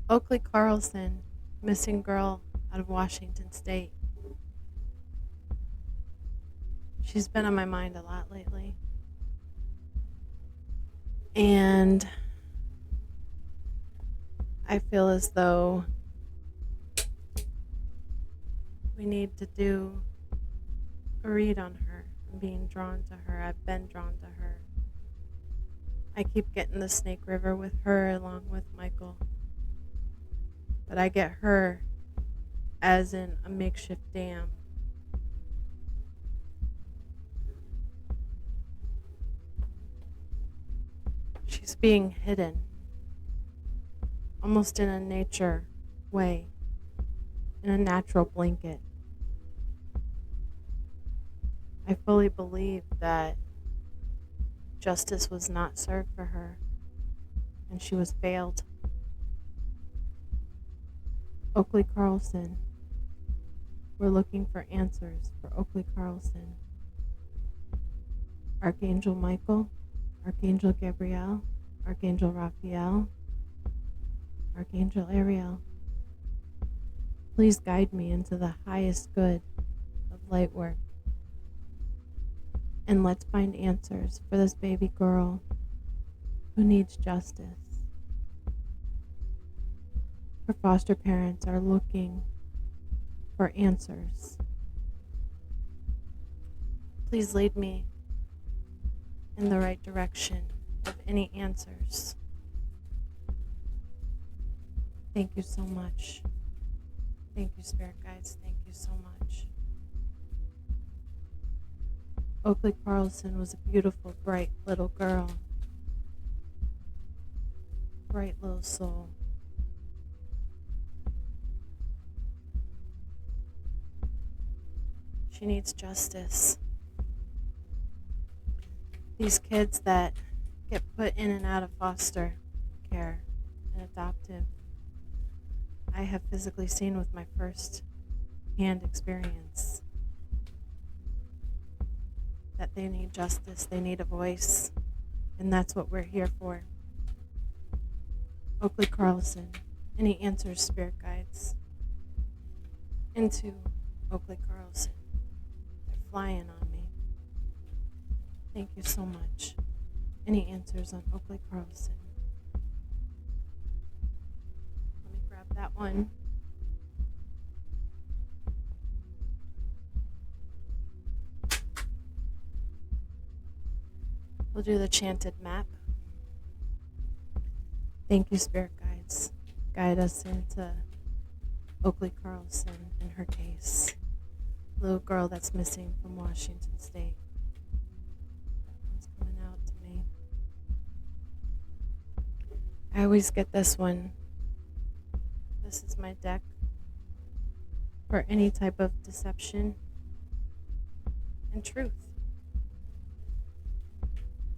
Oakley Carlson, missing girl out of Washington State. She's been on my mind a lot lately. And I feel as though we need to do a read on her. I'm being drawn to her. I've been drawn to her. I keep getting the Snake River with her along with Michael. But I get her as in a makeshift dam. She's being hidden, almost in a nature way, in a natural blanket. I fully believe that justice was not served for her, and she was failed. Oakley Carlson. We're looking for answers for Oakley Carlson. Archangel Michael, Archangel Gabriel, Archangel Raphael, Archangel Ariel. Please guide me into the highest good of light work. And let's find answers for this baby girl who needs justice. Her foster parents are looking for answers. Please lead me in the right direction of any answers. Thank you so much. Thank you, Spirit Guides. Thank you so much. Oakley Carlson was a beautiful, bright little girl. Bright little soul. She needs justice. These kids that get put in and out of foster care and adoptive, I have physically seen with my first-hand experience that they need justice, they need a voice, and that's what we're here for. Oakley Carlson, any answers, Spirit Guides? Into Oakley Carlson. They're flying on me. Thank you so much. Any answers on Oakley Carlson? Let me grab that one. We'll do the chanted map. Thank you, Spirit Guides. Guide us into Oakley Carlson and her case. Little girl that's missing from Washington State. That one's coming out to me. I always get this one. This is my deck for any type of deception and truth.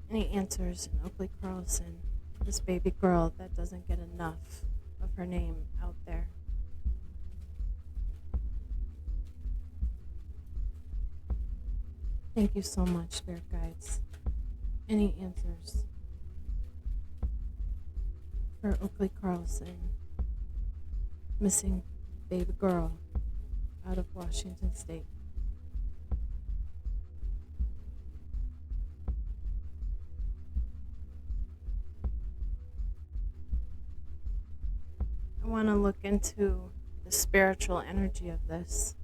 Any answers in Oakley Carlson, this baby girl that doesn't get enough of her name out there. Thank you so much, Spirit Guides. Any answers for Oakley Carlson, missing baby girl out of Washington State? I want to look into the spiritual energy of this.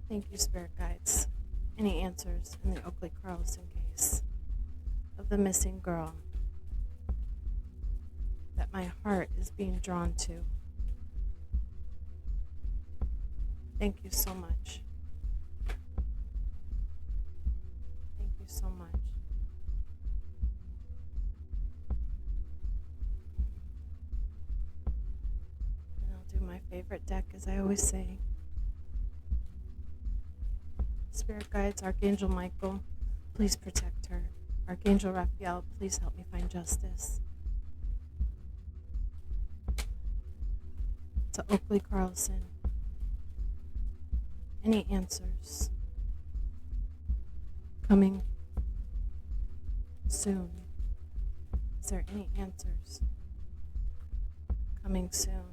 Thank you, Spirit Guides. Any answers in the Oakley Carlson case of the missing girl that my heart is being drawn to? Thank you so much. Thank you so much. And I'll do my favorite deck, as I always say. Spirit Guides, Archangel Michael, please protect her. Archangel Raphael, please help me find justice. To Oakley Carlson, any answers coming soon? Is there any answers coming soon?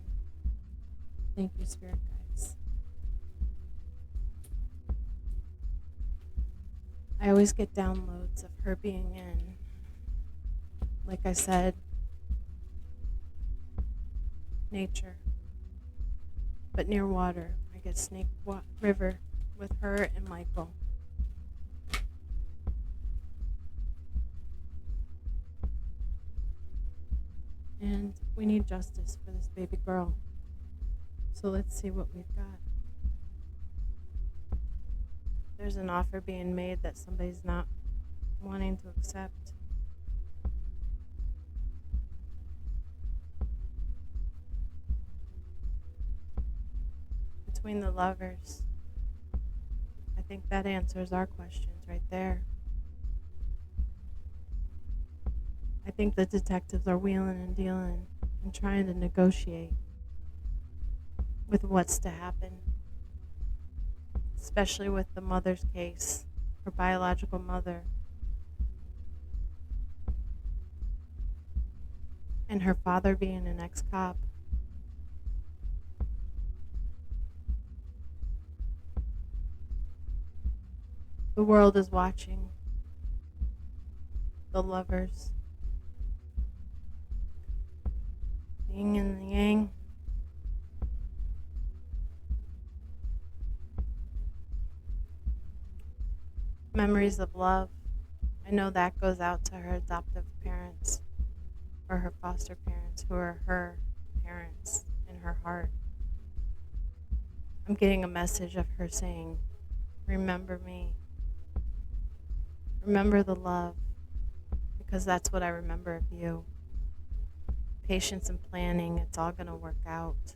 Thank you, Spirit Guides. I always get downloads of her being in, like I said, nature, but near water. I get Snake River with her and Michael. And we need justice for this baby girl. So let's see what we've got. There's an offer being made that somebody's not wanting to accept. Between the lovers, I think that answers our questions right there. I think the detectives are wheeling and dealing and trying to negotiate with what's to happen, especially with the mother's case, her biological mother, and her father being an ex-cop. The world is watching. The lovers. The yin and the yang. Memories of love. I know that goes out to her adoptive parents or her foster parents who are her parents in her heart. I'm getting a message of her saying, remember me. Remember the love, because that's what I remember of you. Patience and planning, it's all going to work out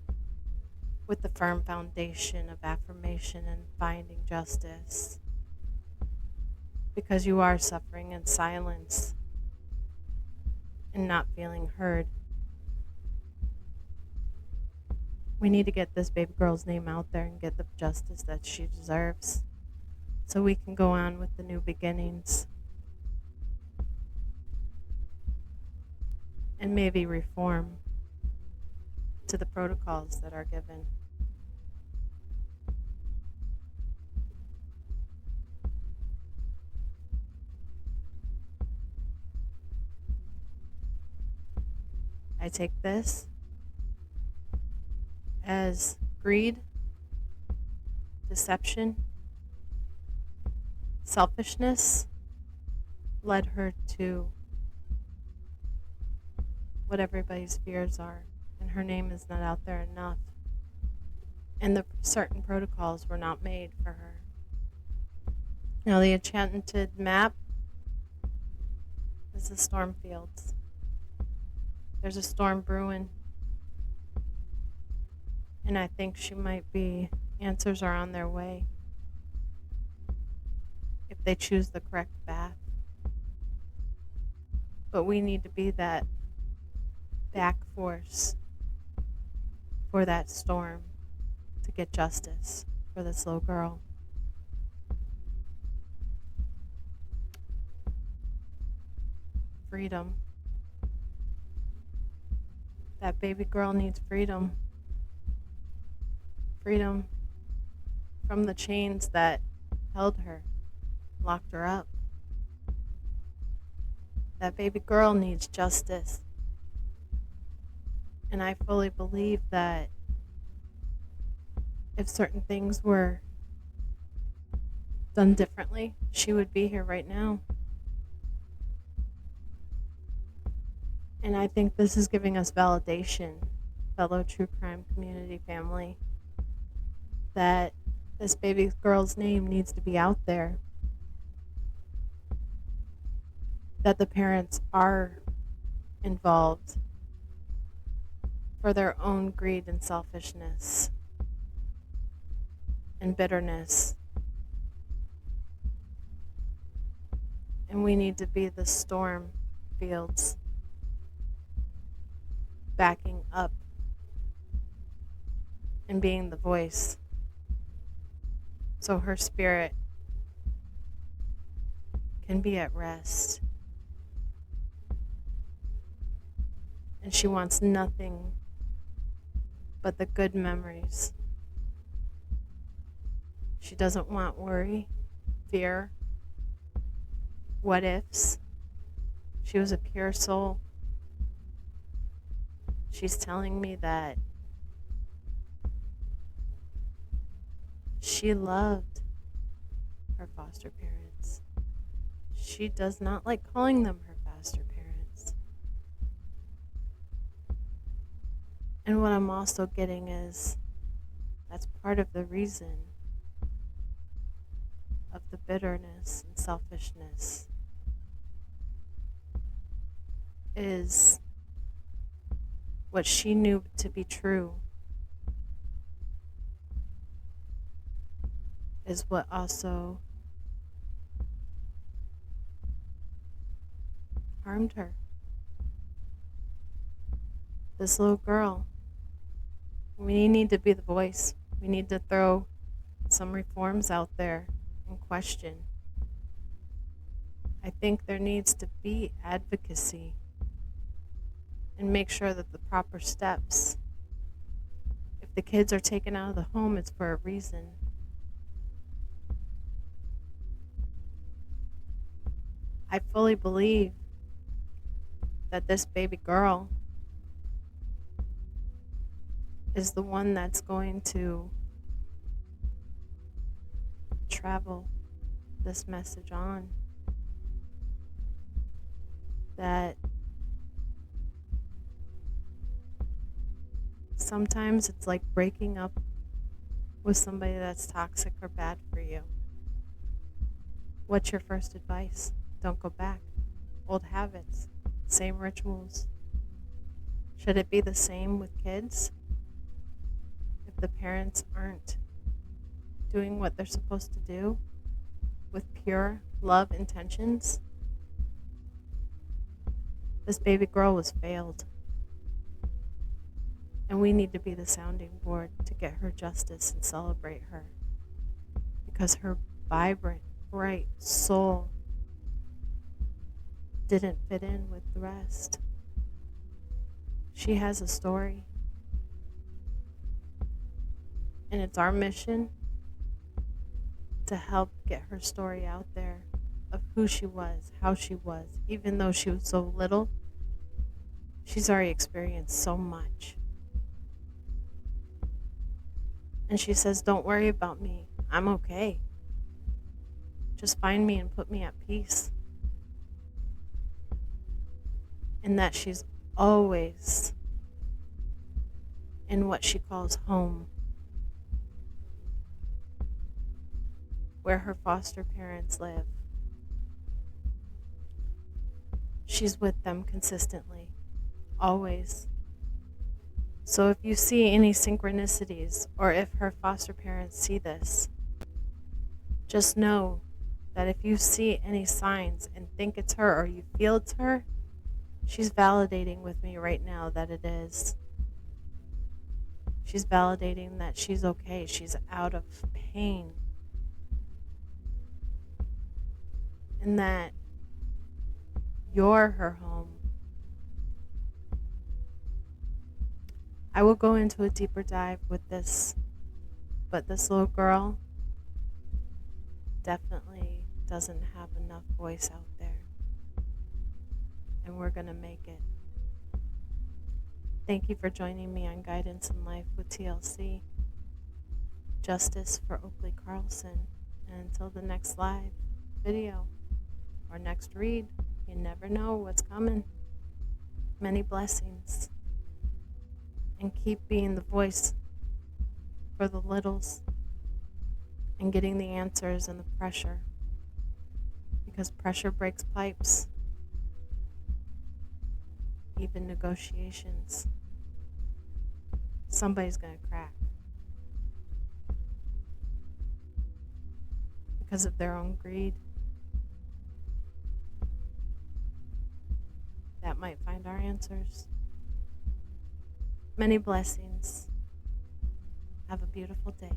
with the firm foundation of affirmation and finding justice. Because you are suffering in silence and not feeling heard. We need to get this baby girl's name out there and get the justice that she deserves so we can go on with the new beginnings and maybe reform to the protocols that are given. I take this as greed, deception, selfishness led her to what everybody's fears are, and her name is not out there enough. And the certain protocols were not made for her. Now, the enchanted map is the storm fields. There's a storm brewing. And I think she might be, answers are on their way if they choose the correct path. But we need to be that back force for that storm to get justice for this little girl. Freedom. That baby girl needs freedom. Freedom from the chains that held her, locked her up. That baby girl needs justice. And I fully believe that if certain things were done differently, she would be here right now. And I think this is giving us validation, fellow true crime community family, that this baby girl's name needs to be out there. That the parents are involved for their own greed and selfishness and bitterness. And we need to be the storm fields backing up and being the voice so her spirit can be at rest and she wants nothing but the good memories. She doesn't want worry, fear, what ifs. She was a pure soul. She's telling me that she loved her foster parents. She does not like calling them her foster parents. And what I'm also getting is that's part of the reason of the bitterness and selfishness is what she knew to be true is what also harmed her. This little girl, we need to be the voice. We need to throw some reforms out there and question. I think there needs to be advocacy and make sure that the proper steps, if the kids are taken out of the home, it's for a reason. I fully believe that this baby girl is the one that's going to travel this message on. That sometimes it's like breaking up with somebody that's toxic or bad for you. What's your first advice? Don't go back. Old habits, same rituals. Should it be the same with kids? If the parents aren't doing what they're supposed to do with pure love intentions? This baby girl was failed. And we need to be the sounding board to get her justice and celebrate her. Because her vibrant, bright soul didn't fit in with the rest. She has a story. And it's our mission to help get her story out there of who she was, how she was. Even though she was so little, she's already experienced so much. And she says, don't worry about me. I'm okay. Just find me and put me at peace. And that she's always in what she calls home, where her foster parents live. She's with them consistently, always. So if you see any synchronicities, or if her foster parents see this, just know that if you see any signs and think it's her or you feel it's her, she's validating with me right now that it is. She's validating that she's okay. She's out of pain. And that you're her home. I will go into a deeper dive with this, but this little girl definitely doesn't have enough voice out there. And we're going to make it. Thank you for joining me on Guidance in Life with TLC. Justice for Oakley Carlson. And until the next live video or next read, you never know what's coming. Many blessings. And keep being the voice for the littles and getting the answers and the pressure. Because pressure breaks pipes. Even negotiations. Somebody's going to crack. Because of their own greed. That might find our answers. Many blessings. Have a beautiful day.